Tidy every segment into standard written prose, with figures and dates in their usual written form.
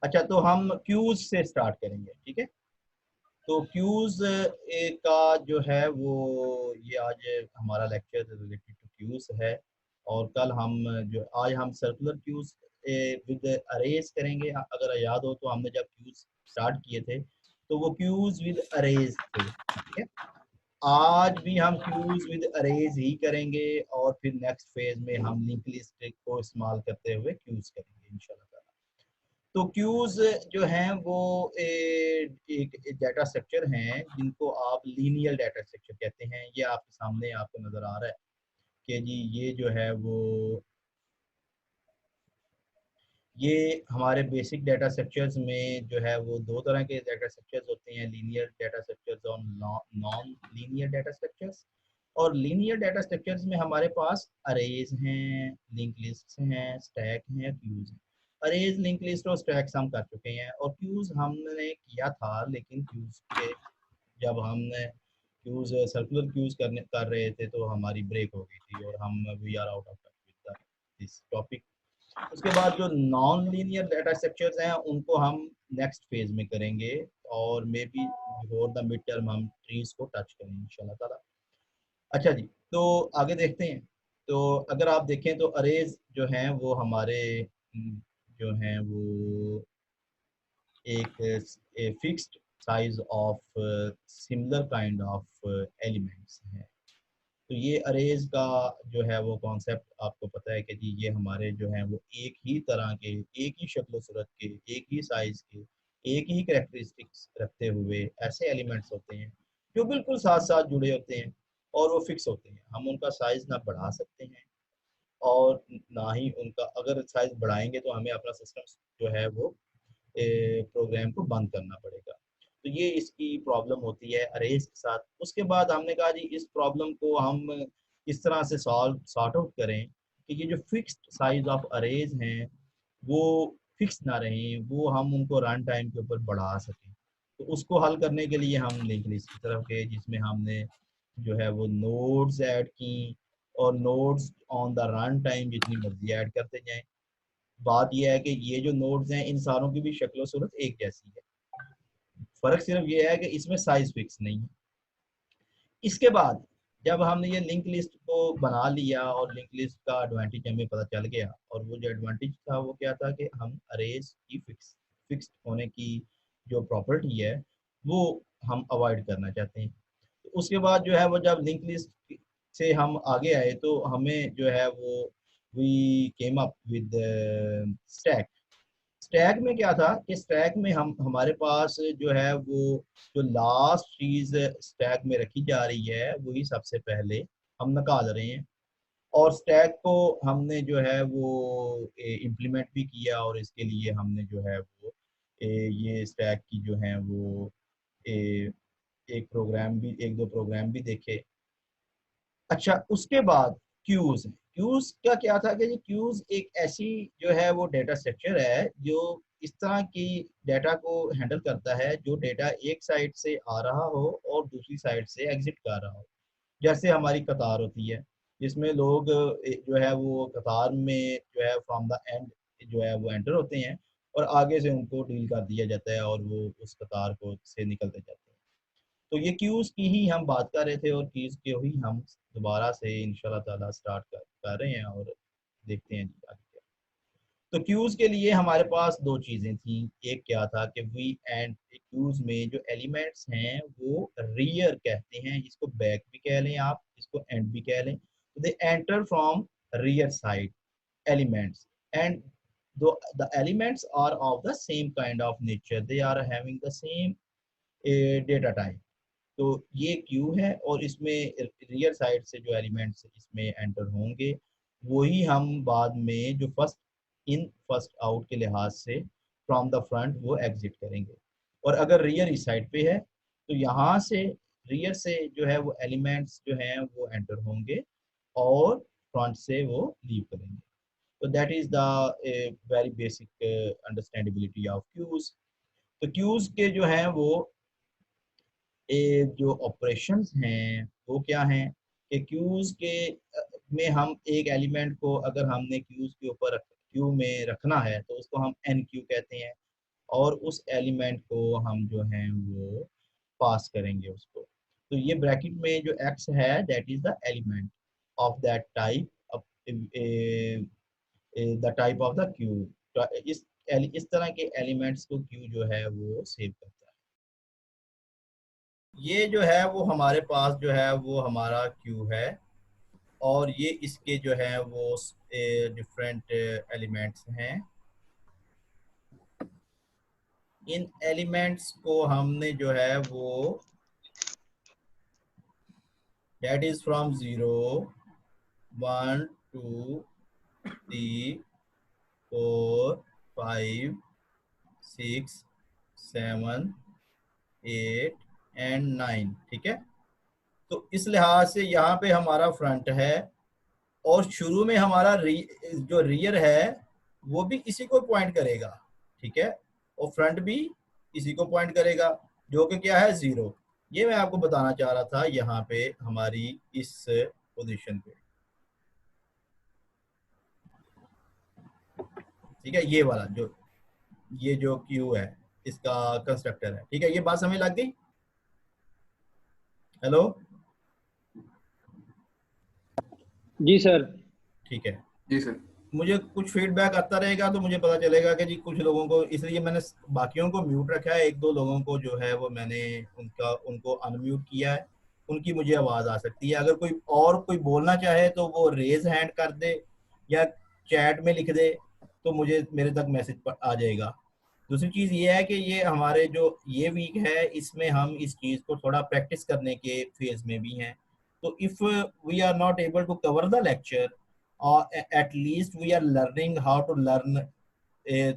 अच्छा, तो हम क्यूज से स्टार्ट करेंगे, ठीक है। तो क्यूज का जो है वो, ये आज हमारा लेक्चर रिलेटेड टू क्यूज है। और कल हम जो आज हम सर्कुलर क्यूज विद अरेज करेंगे। अगर याद हो तो हमने जब क्यूज स्टार्ट किए थे तो वो क्यूज विद अरेज थे, ठीक है। आज भी हम क्यूज विद अरेज ही करेंगे और फिर नेक्स्ट फेज में हम लिंक लिस्ट को इस्तेमाल करते हुए क्यूज करेंगे इंशाल्लाह। तो क्यूज जो हैं वो एक डाटा स्ट्रक्चर हैं जिनको आप लीनियर डाटा स्ट्रक्चर कहते हैं। ये आपके सामने आपको नजर आ रहा है कि जी ये जो है वो, ये हमारे बेसिक डाटा स्ट्रक्चर्स में जो है वो दो तरह के डाटा स्ट्रक्चर्स होते हैं, लीनियर डाटा स्ट्रक्चर्स और नॉन लीनियर डाटा स्ट्रक्चर्स। और लीनियर डाटा स्ट्रक्चर्स में हमारे पास अरेज हैं, लिंक लिस्ट हैं, स्टैक हैं, क्यूज हैं। अरेज, लिंक लिस्ट और स्टैक्स हम कर चुके हैं, और क्यूज हमने किया था, लेकिन क्यूज के जब हमने क्यूज सर्कुलर क्यूज कर रहे थे तो हमारी ब्रेक हो गई थी और हम we are out of touch with this topic. उसके बाद जो नॉन लीनियर डाटा स्ट्रक्चर्स हैं उनको हम नेक्स्ट फेज में करेंगे, और may be before the mid term हम ट्रीज को टच करेंगे इंशाल्लाह ताला। अच्छा जी, तो आगे देखते हैं। तो अगर आप देखें तो अरेज जो हैं वो हमारे जो हैं वो एक fixed size of similar kind of elements हैं। तो ये अरेज का जो है वो कॉन्सेप्ट आपको पता है कि जी ये हमारे जो हैं वो एक ही तरह के, एक ही शक्ल सूरत के, एक ही साइज के, एक ही कैरेक्टरिस्टिक्स रखते हुए ऐसे एलिमेंट्स होते हैं जो बिल्कुल साथ साथ जुड़े होते हैं और वो फिक्स होते हैं। हम उनका साइज ना बढ़ा सकते हैं और ना ही उनका, अगर साइज बढ़ाएंगे तो हमें अपना सिस्टम जो है वो प्रोग्राम को बंद करना पड़ेगा। तो ये इसकी प्रॉब्लम होती है अरेज के साथ। उसके बाद हमने कहा जी इस प्रॉब्लम को हम इस तरह से सॉर्ट आउट करें कि ये जो फिक्स्ड साइज ऑफ अरेज हैं वो फिक्स ना रहें, वो हम उनको रन टाइम के ऊपर बढ़ा सकें। तो उसको हल करने के लिए हम लिंक लिस्ट की तरफ गए, जिसमें हमने जो है वो नोड्स ऐड की, और nodes on the run time जितनी मर्जी ऐड करते जाएं। बात यह है कि ये जो नोड्स हैं इन सारों की भी शक्ल सूरत एक जैसी है, फर्क सिर्फ ये है कि इसमें साइज फिक्स नहीं है। इसके बाद जब हमने ये लिंक लिस्ट को बना लिया और लिंक लिस्ट का एडवांटेज हमें पता चल गया, और वो जो एडवांटेज था वो क्या था कि हम अरेज की फिक्स्ड होने की जो प्रॉपर्टी है वो हम अवॉइड करना चाहते हैं। तो उसके बाद जो है वो जब लिंक लिस्ट से हम आगे आए तो हमें जो है वो we came up with stack. Stack में क्या था कि स्टैक में हम हमारे पास जो है वो जो लास्ट चीज स्टैक में रखी जा रही है वही सबसे पहले हम निकाल रहे हैं। और स्टैक को हमने जो है वो इम्प्लीमेंट भी किया, और इसके लिए हमने जो है वो ये स्टैक की जो है वो ए, एक दो प्रोग्राम भी देखे। अच्छा, उसके बाद क्यूज। क्यूज का क्या था कि ये क्यूज एक ऐसी जो है वो डेटा स्ट्रक्चर है जो इस तरह की डेटा को हैंडल करता है जो डेटा एक साइड से आ रहा हो और दूसरी साइड से एग्जिट कर रहा हो। जैसे हमारी कतार होती है जिसमें लोग जो है वो कतार में जो है फ्रॉम द एंड जो है वो एंटर होते हैं, और आगे से उनको डील कर दिया जाता है और वो उस कतार को से निकलते जाते हैं। तो ये क्यूज की ही हम बात कर रहे थे, और क्यूज के ही हम दोबारा से इंशाल्लाह ताला स्टार्ट कर रहे हैं, और देखते हैं जी आगे क्या। तो क्यूज के लिए हमारे पास दो चीजें थी। एक क्या था कि वी एंड क्यूज में जो एलिमेंट्स हैं वो रियर कहते हैं, इसको बैक भी कह लें, आप इसको एंड भी कह लें। तो they enter from rear side elements, and the elements are of the same kind of nature, they are having the same data type। तो ये क्यू है, और इसमें रियर साइड से जो एलिमेंट्स इसमें एंटर होंगे वही हम बाद में जो फर्स्ट इन फर्स्ट आउट के लिहाज से फ्रॉम द फ्रंट वो एग्जिट करेंगे। और अगर रियर इस साइड पे है तो यहाँ से रियर से जो है वो एलिमेंट्स जो हैं वो एंटर होंगे और फ्रंट से वो लीव करेंगे। तो that is the very basic understandability of queues. तो क्यूज के जो हैं वो जो ऑपरेशंस हैं वो क्या हैं कि क्यूज के में हम एक एलिमेंट को अगर हमने क्यूज के ऊपर क्यू में रखना है तो उसको हम एन क्यू कहते हैं। और उस एलिमेंट को हम जो है वो पास करेंगे उसको। तो ये ब्रैकेट में जो x है that is the element of that type, the type of the cube. तो इस तरह के एलिमेंट्स को क्यू जो है वो सेव करता है। ये जो है वो हमारे पास जो है वो हमारा क्यू है, और ये इसके जो है वो डिफरेंट एलिमेंट्स हैं। इन एलिमेंट्स को हमने जो है वो दैट इज फ्रॉम 0 1 2 3 4 5 6 7 8 एंड 9, ठीक है। तो इस लिहाज से यहाँ पे हमारा फ्रंट है, और शुरू में हमारा जो रियर है वो भी इसी को पॉइंट करेगा, ठीक है, और फ्रंट भी इसी को पॉइंट करेगा, जो कि क्या है 0। ये मैं आपको बताना चाह रहा था यहाँ पे हमारी इस पोजीशन पे, ठीक है। ये वाला जो ये जो क्यू है इसका कंस्ट्रक्टर है, ठीक है। ये बात समझ लग गई? हेलो, जी सर। ठीक है। जी सर। मुझे कुछ फीडबैक आता रहेगा तो मुझे पता चलेगा कि जी कुछ लोगों को, इसलिए मैंने बाकियों को म्यूट रखा है, एक दो लोगों को जो है वो मैंने उनको अनम्यूट किया है, उनकी मुझे आवाज़ आ सकती है। अगर कोई और कोई बोलना चाहे तो वो रेज हैंड कर दे या चैट में लिख दे, तो मुझे मेरे तक मैसेज आ जाएगा। दूसरी चीज़ ये है कि ये हमारे जो ये वीक है इसमें हम इस चीज़ को थोड़ा प्रैक्टिस करने के फेज में भी हैं। तो if we are not able to cover the lecture, or at least we are learning how to learn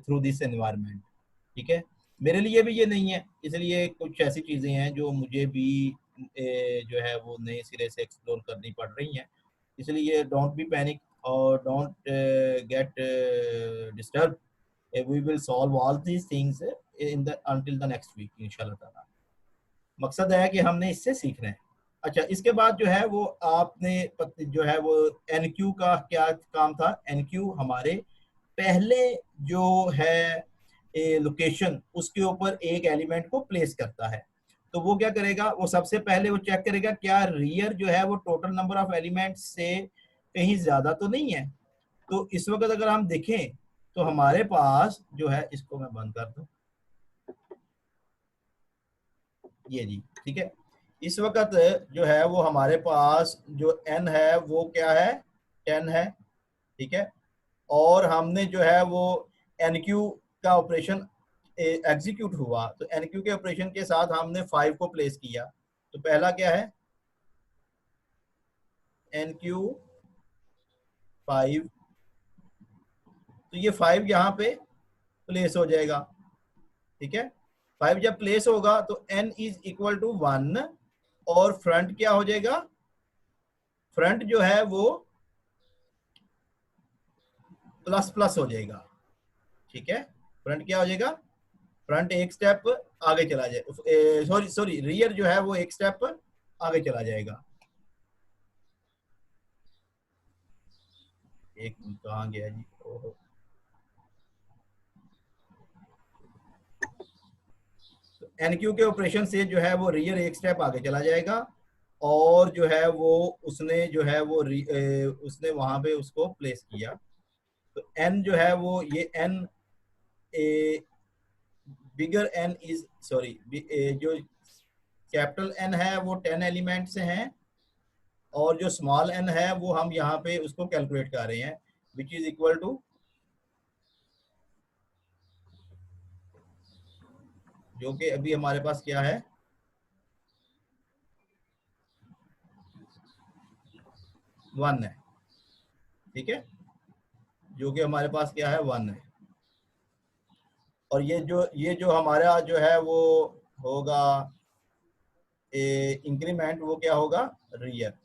through this environment, ठीक है। मेरे लिए भी ये नहीं है, इसलिए कुछ ऐसी चीज़ें हैं जो मुझे भी जो है वो नए सिरे से एक्सप्लोर करनी पड़ रही हैं। इसलिए डोंट बी पैनिक और don't get disturb. We will solve all these things in the until the next week इंशाल्लाह ताला। मकसद है कि हमने इससे सीखना है। अच्छा, इसके बाद जो है वो आपने जो है वो एनक्यू का क्या काम था? एनक्यू हमारे पहले जो है लोकेशन उसके ऊपर एक एलिमेंट को प्लेस करता है। तो वो क्या करेगा, वो सबसे पहले वो चेक करेगा क्या रियर जो है वो टोटल नंबर ऑफ एलिमेंट से कहीं ज्यादा तो नहीं है। तो इस वक्त अगर हम देखें तो हमारे पास जो है, इसको मैं बंद कर दूं, ये जी, ठीक है। इस वक्त जो है वो हमारे पास जो n है वो क्या है, 10 है, ठीक है। और हमने जो है वो NQ का ऑपरेशन एग्जीक्यूट हुआ, तो NQ के ऑपरेशन के साथ हमने 5 को प्लेस किया। तो पहला क्या है, NQ 5, तो ये 5 यहाँ पे प्लेस हो जाएगा, ठीक है। 5 जब प्लेस होगा तो n इज इक्वल टू 1, और फ्रंट क्या हो जाएगा, फ्रंट जो है वो प्लस प्लस हो जाएगा, ठीक है। फ्रंट क्या हो जाएगा, फ्रंट एक स्टेप आगे चला जाए, सॉरी सॉरी रियर जो है वो एक स्टेप आगे चला जाएगा। एक मिनट, कहाँ गया जी? ओहो, एनक्यू के ऑपरेशन से जो है वो रियर एक स्टेप आगे चला जाएगा, और जो है वो उसने जो है वो उसने वहां पे उसको प्लेस किया। तो एन जो है वो ये n bigger n is sorry, जो कैपिटल एन है वो 10 एलिमेंट से हैं, और जो स्मॉल एन है वो हम यहाँ पे उसको कैलकुलेट कर रहे हैं, विच इज इक्वल टू, जो कि अभी हमारे पास क्या है, 1 है, ठीक है। जो कि हमारे पास क्या है, 1 है। और ये जो हमारा जो है वो होगा इंक्रीमेंट, वो क्या होगा, रियर।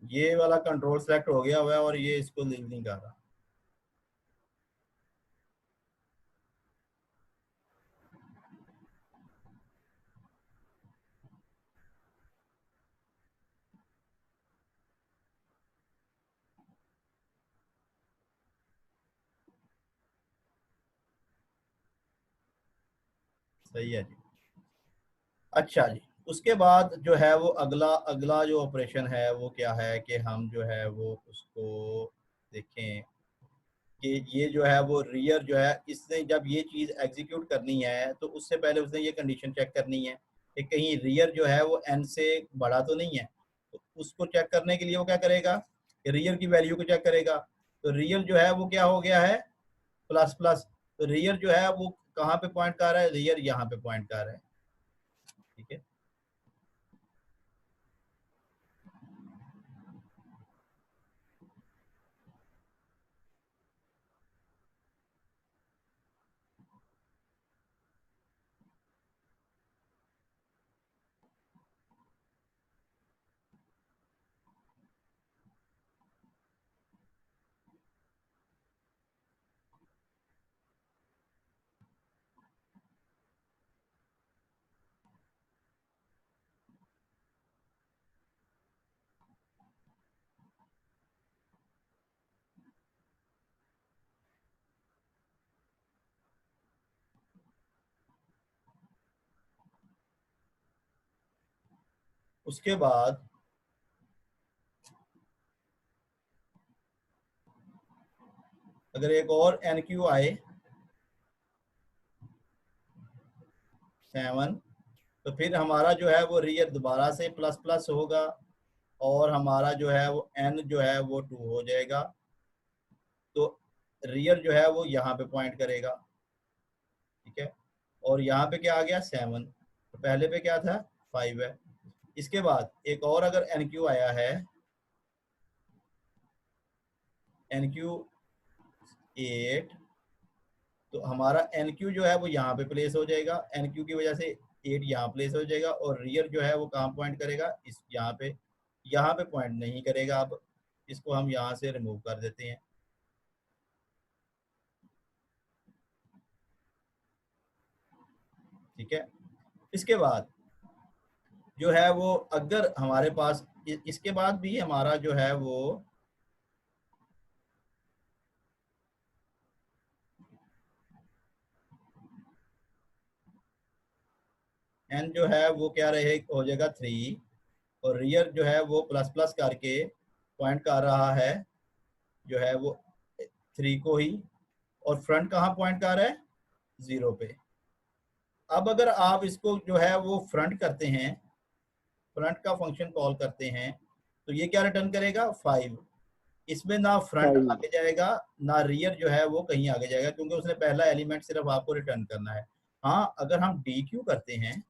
ये वाला कंट्रोल सेलेक्ट हो गया हुआ है और ये इसको लीव नहीं कर रहा। सही है जी। अच्छा जी, उसके बाद जो है वो अगला अगला जो ऑपरेशन है वो क्या है कि हम जो है वो उसको देखें कि ये जो है वो रियर जो है, इसने जब ये चीज़ एग्जीक्यूट करनी है तो उससे पहले उसने ये कंडीशन चेक करनी है कि कहीं रियर जो है वो एन से बड़ा तो नहीं है। तो उसको चेक करने के लिए वो क्या करेगा, रियर की वैल्यू को चेक करेगा। तो रियर जो है वो क्या हो गया है, प्लस प्लस। तो रियर जो है वो कहाँ पे पॉइंट कर रहा है, रियर यहाँ पे पॉइंट कर रहा है। ठीक है, उसके बाद अगर एक और एन क्यू आए 7, तो फिर हमारा जो है वो रियर दोबारा से प्लस प्लस होगा और हमारा जो है वो एन जो है वो 2 हो जाएगा। तो रियर जो है वो यहाँ पे पॉइंट करेगा। ठीक है, और यहाँ पे क्या आ गया 7, तो पहले पे क्या था 5 है। इसके बाद एक और अगर एन क्यू आया है, एन क्यू 8, तो हमारा एन क्यू जो है वो यहाँ पे प्लेस हो जाएगा, एन क्यू की वजह से 8 यहाँ प्लेस हो जाएगा। और रियर जो है वो कहाँ पॉइंट करेगा, इस यहाँ पे पॉइंट नहीं करेगा। अब इसको हम यहाँ से रिमूव कर देते हैं। ठीक है, इसके बाद जो है वो अगर हमारे पास इसके बाद भी हमारा जो है वो एन जो है वो क्या रहे हो जाएगा 3, और रियर जो है वो प्लस प्लस करके पॉइंट कर रहा है जो है वो 3 को ही, और फ्रंट कहाँ पॉइंट कर रहा है 0 पे। अब अगर आप इसको जो है वो फ्रंट करते हैं, फ्रंट का फंक्शन कॉल करते हैं, तो ये क्या रिटर्न करेगा 5। इसमें ना फ्रंट 5। आगे जाएगा ना रियर जो है वो कहीं आगे जाएगा, क्योंकि उसने पहला एलिमेंट सिर्फ आपको रिटर्न करना है। हाँ, अगर हम डी क्यू करते हैं,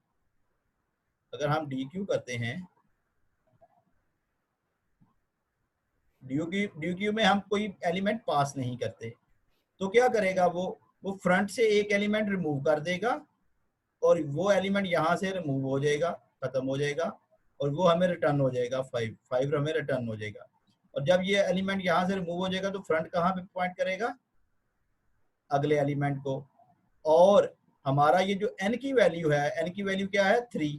अगर हम डी क्यू करते हैं, डी क्यू में हम कोई एलिमेंट पास नहीं करते, तो क्या करेगा वो फ्रंट से एक एलिमेंट रिमूव कर देगा और वो एलिमेंट यहाँ से रिमूव हो जाएगा, खत्म हो जाएगा, और वो हमें रिटर्न हो जाएगा 5, 5 हमें रिटर्न हो जाएगा। और जब ये एलिमेंट यहाँ से रिमूव हो जाएगा तो फ्रंट कहाँ पे पॉइंट करेगा, अगले एलिमेंट को। और हमारा ये जो एन की वैल्यू है, एन की वैल्यू क्या है 3।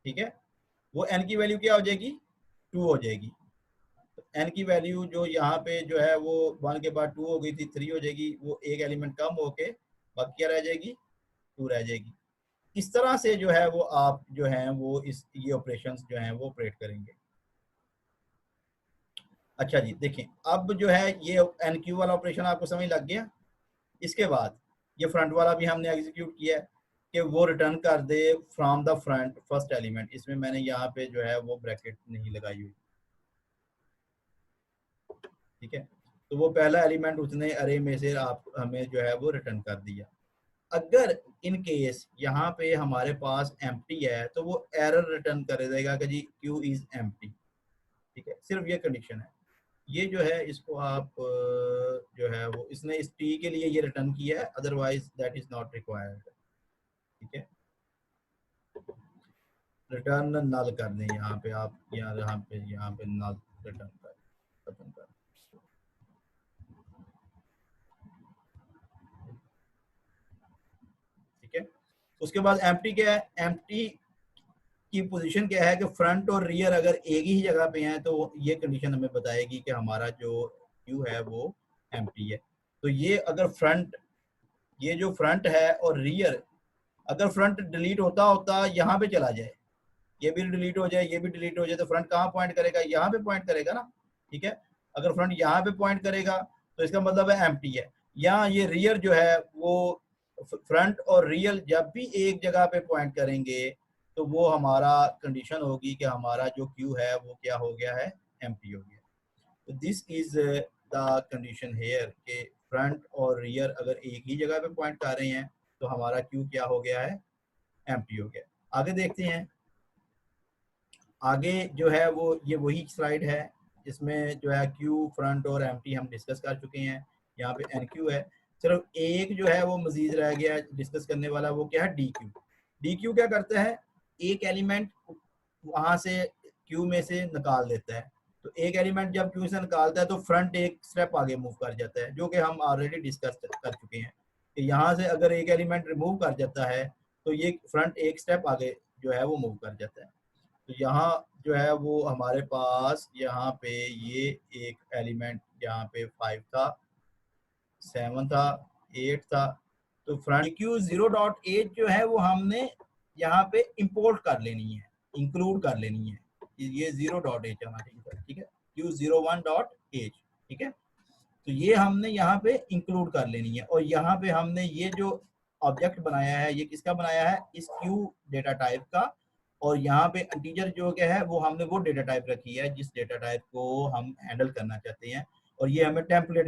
ठीक है, वो एन की वैल्यू क्या हो जाएगी 2 हो जाएगी। तो एन की वैल्यू जो यहाँ पे जो है वो 1 के बाद 2 हो गई थी, 3 हो जाएगी, वो एक एलिमेंट कम होके बाकी क्या रह जाएगी 2 रह जाएगी। इस तरह से जो है वो आप जो है वो इस ये ऑपरेशंस जो हैं वो ऑपरेट करेंगे। अच्छा जी, देखें अब जो है ये एन क्यू वाला ऑपरेशन आपको समझ लग गया। इसके बाद ये फ्रंट वाला भी हमने एग्जीक्यूट किया है कि वो रिटर्न कर दे from the front first element. इसमें मैंने यहाँ पे जो है वो ब्रैकेट नहीं लगाई हुई। ठीक है, तो वो पहला एलिमेंट उसने अरे में से आप हमें जो है वो रिटर्न कर दिया। अगर इन केस यहाँ पे हमारे पास एम्प्टी है तो वो एरर रिटर्न कर देगा कि जी क्यू इज एम्प्टी। ठीक है, सिर्फ ये कंडीशन है। ये जो है इसको आप जो है वो इसने इस टी के लिए ये रिटर्न किया है, otherwise that is not required. ठीक है, रिटर्न नल कर दें, यहाँ पे आप यहाँ पे नल रिटर्न कर खत्म कर। ठीक है, उसके बाद एम्प्टी क्या है, एम्प्टी की पोजीशन क्या है कि फ्रंट और रियर अगर एक ही जगह पे हैं तो ये कंडीशन हमें बताएगी कि हमारा जो क्यू है वो एम्प्टी है। तो ये अगर फ्रंट, ये जो फ्रंट है और रियर, अगर फ्रंट डिलीट होता होता यहाँ पे चला जाए, ये भी डिलीट हो जाए, ये भी डिलीट हो जाए, तो फ्रंट कहाँ पॉइंट करेगा, यहाँ पे पॉइंट करेगा ना। ठीक है, अगर फ्रंट यहाँ पे पॉइंट करेगा तो इसका मतलब है एम्प्टी है। यहाँ ये रियर जो है वो, फ्रंट और रियर जब भी एक जगह पे पॉइंट करेंगे तो वो हमारा कंडीशन होगी कि हमारा जो क्यू है वो क्या हो गया है, एम्प्टी हो गया। तो this is the condition here के फ्रंट और रियर अगर एक ही जगह पे पॉइंट कर रहे हैं तो हमारा क्यू क्या हो गया है, एम्प्टी हो गया। आगे देखते हैं, आगे जो है वो ये वही स्लाइड है जिसमें जो है क्यू, फ्रंट और एम्प्टी हम डिस्कस कर चुके हैं। यहाँ पे एन क्यू है, सिर्फ एक जो है वो मजीद रह गया डिस्कस करने वाला, वो क्या है, डी क्यू। डी क्यू क्या करता है, एक एलिमेंट वहां से क्यू में से निकाल देता है। तो एक एलिमेंट जब क्यू से निकालता है तो फ्रंट एक स्टेप आगे मूव कर जाता है, जो कि हम ऑलरेडी डिस्कस कर चुके हैं कि यहाँ से अगर एक एलिमेंट रिमूव कर जाता है तो ये फ्रंट एक स्टेप आगे जो है वो मूव कर जाता है। तो यहाँ जो है वो हमारे पास यहाँ पे ये एक एलिमेंट यहाँ पे 5 था, 7 था, 8 था, तो फ्रंट क्यू 0.8 जो है वो हमने यहाँ पे इंपोर्ट कर लेनी है, इंक्लूड कर लेनी है। ये 0.8 आना चाहिए, ठीक है, क्यू 01.8। ठीक है, तो ये हमने यहाँ पे इंक्लूड कर लेनी है। और यहाँ पे हमने ये जो ऑब्जेक्ट बनाया है ये किसका बनाया है, इस क्यू डेटा टाइप का। और यहाँ पे इंटीजर जो क्या है वो हमने वो डेटा टाइप रखी है जिस डेटा टाइप को हम हैंडल करना चाहते हैं। और ये हमें टेम्पलेट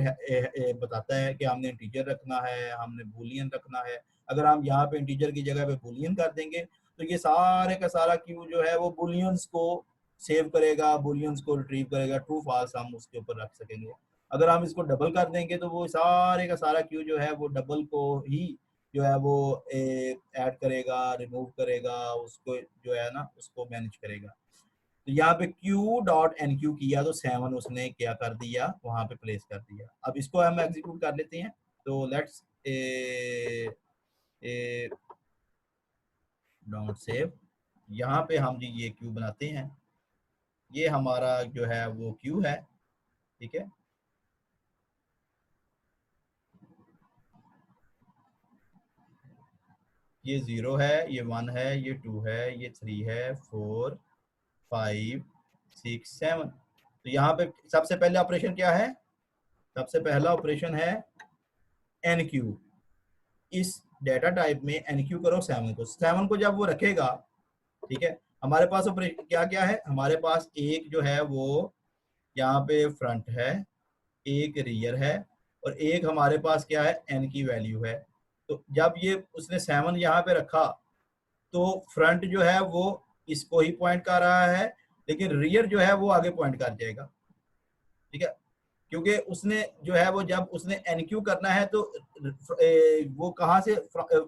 बताता है कि हमने इंटीजर रखना है, हमने बूलियन रखना है। अगर हम यहाँ पे इंटीजर की जगह पे बूलियन कर देंगे तो ये सारे का सारा क्यू जो है वो बूलियंस को सेव करेगा, बूलियंस को रिट्रीव करेगा, ट्रू फॉल्स हम उसके ऊपर रख सकेंगे। अगर हम इसको डबल कर देंगे तो वो सारे का सारा क्यू जो है वो डबल को ही जो है वो ऐड करेगा, रिमूव करेगा, उसको जो है ना उसको मैनेज करेगा। तो यहाँ पे क्यू डॉट एन क्यू किया तो 7 उसने क्या कर दिया, वहां पे प्लेस कर दिया। अब इसको हम एग्जीक्यूट कर लेते हैं। तो लेट्स डॉट सेव, यहाँ पे हम जी ये क्यू बनाते हैं, ये हमारा जो है वो क्यू है। ठीक है, ये 0 है, ये 1 है, ये 2 है, ये 3 है, 4 5 6 7। तो यहाँ पे सबसे पहले ऑपरेशन क्या है, सबसे पहला ऑपरेशन है एन क्यू। इस डेटा टाइप में एन क्यू करो 7 को, 7 को जब वो रखेगा, ठीक है, हमारे पास ऑपरेशन क्या क्या है, हमारे पास एक जो है वो यहाँ पे फ्रंट है, एक रियर है, और एक हमारे पास क्या है, एन की वैल्यू है। तो जब ये उसने 7 यहाँ पे रखा तो फ्रंट जो है वो इसको ही पॉइंट कर रहा है, लेकिन रियर जो है वो आगे पॉइंट कर जाएगा। ठीक है, क्योंकि उसने जो है वो जब उसने एनक्यू करना है तो वो कहाँ से,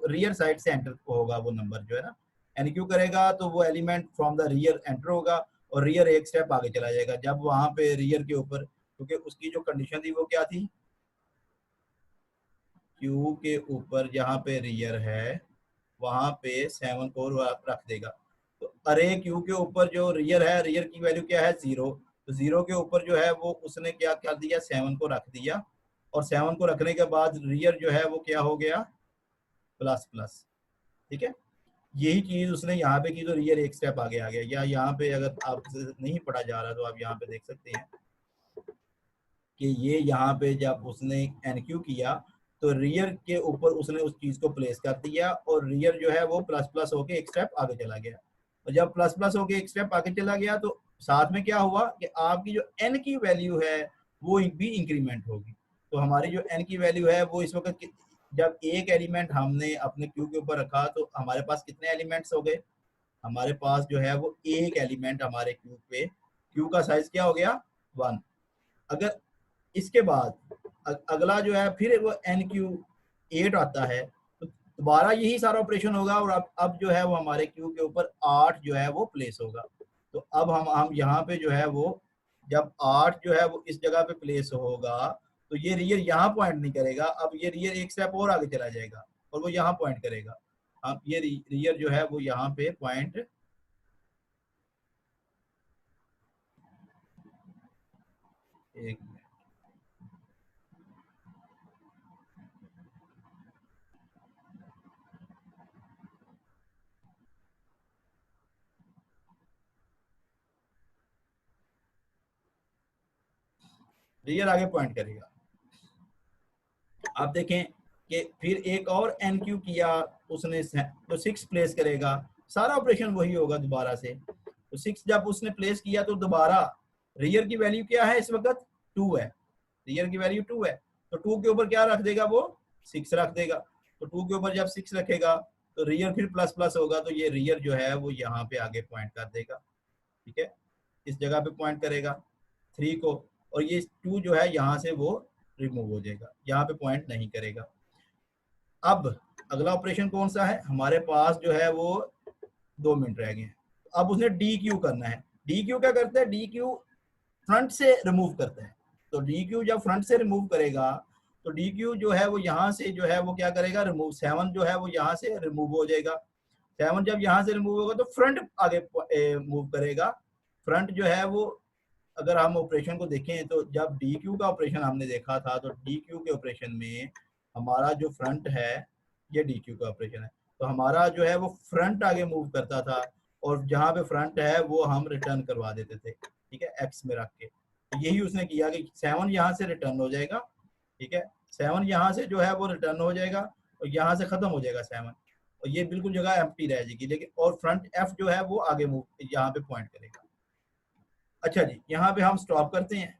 रियर साइड से एंटर होगा वो नंबर जो है ना, एनक्यू करेगा तो वो element from the rear enter होगा और रियर एक स्टेप आगे चला जाएगा। जब वहां पे रियर के ऊपर, क्योंकि उसकी जो कंडीशन थी वो क्या थी, क्यू के ऊपर जहाँ पे रियर है वहां पे 7 को रख देगा। तो अरे क्यू के ऊपर जो रियर है, रियर की वैल्यू क्या है, 0। तो 0 के ऊपर जो है वो उसने क्या कर दिया, 7 को रख दिया। और 7 को रखने के बाद रियर जो है वो क्या हो गया, प्लस प्लस। ठीक है, यही चीज उसने यहाँ पे की तो रियर एक स्टेप आगे आ गया। या यहाँ पे अगर आपसे नहीं पढ़ा जा रहा तो आप यहाँ पे देख सकते हैं कि ये यहाँ पे जब उसने एनक्यू किया तो रियर के ऊपर उसने उस चीज को प्लेस कर दिया और रियर जो है वो प्लस प्लस होके एक स्टेप आगे चला गया। और जब प्लस प्लस होके एक स्टेप आगे चला गया तो साथ में क्या हुआ कि आपकी जो एन की वैल्यू है वो भी इंक्रीमेंट होगी। तो हमारी जो एन की वैल्यू है वो इस वक्त, जब एक एलिमेंट हमने अपने क्यू के ऊपर रखा तो हमारे पास कितने एलिमेंट्स हो गए, हमारे पास जो है वो एक एलिमेंट हमारे क्यू पे, क्यू का साइज क्या हो गया, 1। अगर इसके बाद अगला जो है फिर वो एन क्यू 8 आता है तो दोबारा यही सारा ऑपरेशन होगा और अब जो है वो हमारे क्यू के ऊपर 8 जो है वो प्लेस होगा। तो अब हम यहाँ पे जो है वो जब 8 जो है वो इस जगह पे प्लेस होगा तो ये रियर यहाँ पॉइंट नहीं करेगा, अब ये रियर एक स्टेप और आगे चला जाएगा और वो यहाँ पॉइंट करेगा। अब ये रियर जो है वो यहाँ पे पॉइंट, एक रियर आगे पॉइंट करेगा। आप देखें कि फिर एक और एन क्यू किया उसने तो 6 प्लेस करेगा, सारा ऑपरेशन वही होगा दोबारा से। तो 6 जब उसने प्लेस किया तो दोबारा रियर की वैल्यू क्या है इस वक्त 2 है, रियर की वैल्यू 2 है, तो 2 के ऊपर क्या रख देगा वो 6 रख देगा। तो 2 के ऊपर जब 6 रखेगा तो रियर फिर प्लस प्लस होगा, तो ये रियर जो है वो यहाँ पे आगे पॉइंट कर देगा, ठीक है, इस जगह पे पॉइंट करेगा 3 को, और ये 2 जो है यहाँ से वो रिमूव हो जाएगा, यहाँ पे पॉइंट नहीं करेगा। अब अगला ऑपरेशन कौन सा है हमारे पास जो है वो 2 मिनट रह गए हैं। अब उसने डी क्यू करना है। डी क्यू क्या करता है, डी क्यू फ्रंट से रिमूव करता है। तो डी क्यू जब फ्रंट से रिमूव करेगा तो डी क्यू जो है वो यहाँ से जो है वो क्या करेगा, रिमूव 7 जो है वो यहाँ से रिमूव हो जाएगा। 7 जब यहाँ से रिमूव होगा तो फ्रंट आगे मूव करेगा। फ्रंट जो है वो अगर हम ऑपरेशन को देखें तो जब डी क्यू का ऑपरेशन हमने देखा था तो डी क्यू के ऑपरेशन में हमारा जो फ्रंट है ये डी क्यू का ऑपरेशन है, तो हमारा जो है वो फ्रंट आगे मूव करता था और जहाँ पे फ्रंट है वो हम रिटर्न करवा देते थे, ठीक है, एक्स में रख के। तो यही उसने किया कि 7 यहाँ से रिटर्न हो जाएगा, ठीक है, 7 यहाँ से जो है वो रिटर्न हो जाएगा और यहाँ से खत्म हो जाएगा 7 और ये बिल्कुल जगह एम्प्टी रह जाएगी, लेकिन और फ्रंट एफ जो है वो आगे मूव यहाँ पे पॉइंट करेगा। अच्छा जी, यहाँ पे हम स्टॉप करते हैं।